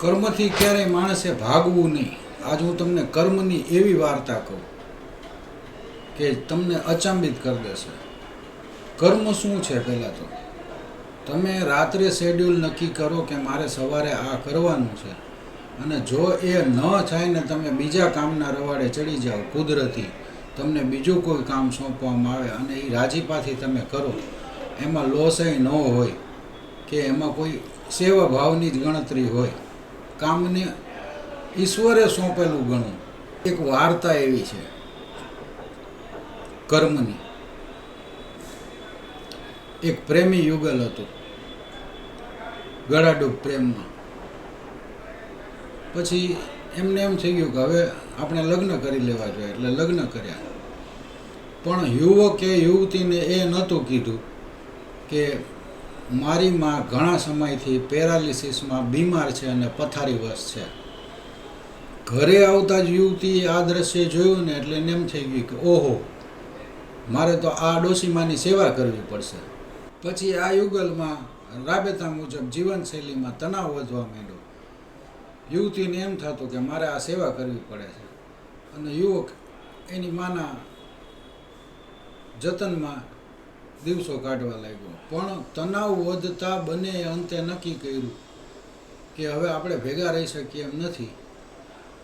કર્મથી ક્યારેય માણસે ભાગવું નહીં. આજ હું તમને કર્મની એવી વાર્તા કહું કે તમને અચંબિત કરી દેશે. કર્મ શું છે? પહેલાં તો તમે રાત્રે શેડ્યુલ નક્કી કરો કે મારે સવારે આ કરવાનું છે, અને જો એ ન થાય ને તમે બીજા કામના રવાડે ચડી જાઓ, કુદરતી તમને બીજું કોઈ કામ સોંપવામાં આવે અને એ રાજીપાથી તમે કરો, એમાં લોસય ન હોય કે એમાં કોઈ સેવા ભાવની જ ગણતરી હોય, કામને ઈશ્વરે સોંપેલું ગણું. એક વાર્તા એવી છે કર્મની. એક પ્રેમી યુગલ હતું, ગળાડૂબ પ્રેમમાં. પછી એમને એમ થઈ ગયું કે હવે આપણે લગ્ન કરી લેવા જોઈએ, એટલે લગ્ન કર્યા. પણ યુવકે યુવતીને એ નહોતું કીધું કે મારી માં ઘણા સમયથી પેરાલિસિસમાં બીમાર છે અને પથારીવશ છે. ઘરે આવતા જ યુવતીએ આ દ્રશ્ય જોયું ને એટલે એને એમ થઈ ગયું કે ઓહો, મારે તો આ ડોશીમાની સેવા કરવી પડશે. પછી આ યુગલમાં રાબેતા મુજબ જીવનશૈલીમાં તણાવ વધવા માંડ્યો. યુવતીને એમ થતું કે મારે આ સેવા કરવી પડે છે, અને યુવક એની માના જતનમાં દિવસો કાઢવા લાગ્યો. પણ તણાવ વધતા બંને અંતે નક્કી કર્યું કે હવે આપણે ભેગા રહી શકીએ એમ નથી,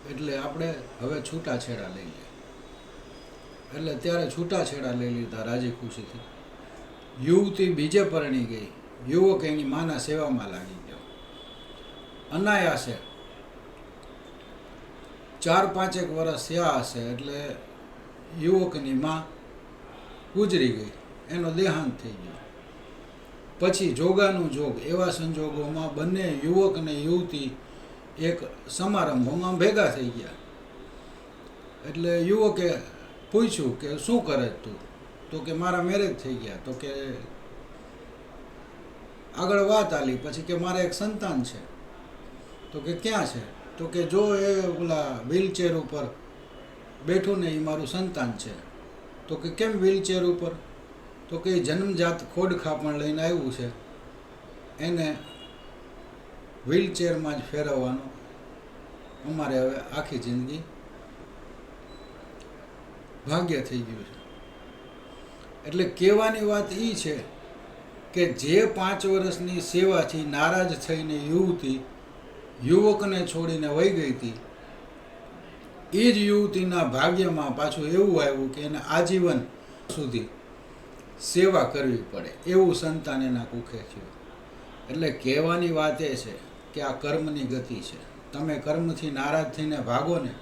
એટલે આપણે હવે છૂટાછેડા લઈ લઈએ. એટલે ત્યારે છૂટાછેડા લઈ લીધા રાજી ખુશીથી. યુવતી બીજે પરણી ગઈ, યુવક એની માના સેવામાં લાગી ગયો. અનાયાસે 4-5 વર્ષ થયા હશે એટલે યુવકની માં ગુજરી ગઈ, એનો દેહાંત થઈ ગયો. પછી જોગાનું જોગ, એવા સંજોગોમાં બંને યુવક અને યુવતી એક સમારંભમાં ભેગા થઈ ગયા. એટલે યુવકે પૂછ્યું કે શું કરે તું? તો કે મારા મેરેજ થઈ ગયા. તો કે આગળ વાત આલી. પછી કે મારે એક સંતાન છે. તો કે ક્યાં છે? તો કે જો એ ઓલા વ્હીલચેર ઉપર બેઠું ને એ મારું સંતાન છે. તો કે કેમ વ્હીલચેર ઉપર? તો કે જન્મજાત ખોડખાપણ લઈને આવ્યું છે, એને વ્હીલચેરમાં જ ફેરવવાનું અમારે હવે આખી જિંદગી ભાગ્ય થઈ ગયું છે. એટલે કહેવાની વાત એ છે કે જે 5 વર્ષની સેવાથી નારાજ થઈને યુવતી યુવકને છોડીને વહી ગઈ હતી, એ જ યુવતીના ભાગ્યમાં પાછું એવું આવ્યું કે એને આજીવન સુધી સેવા કરવી પડે, એવું સંતાન એના કુખે થયું. એટલે કહેવાની વાત એ છે કે આ કર્મની ગતિ છે. તમે કર્મથી નારાજ થઈને ભાગો ને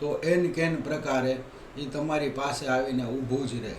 તો એન કેન પ્રકારે એ તમારી પાસે આવીને ઊભું જ રહે.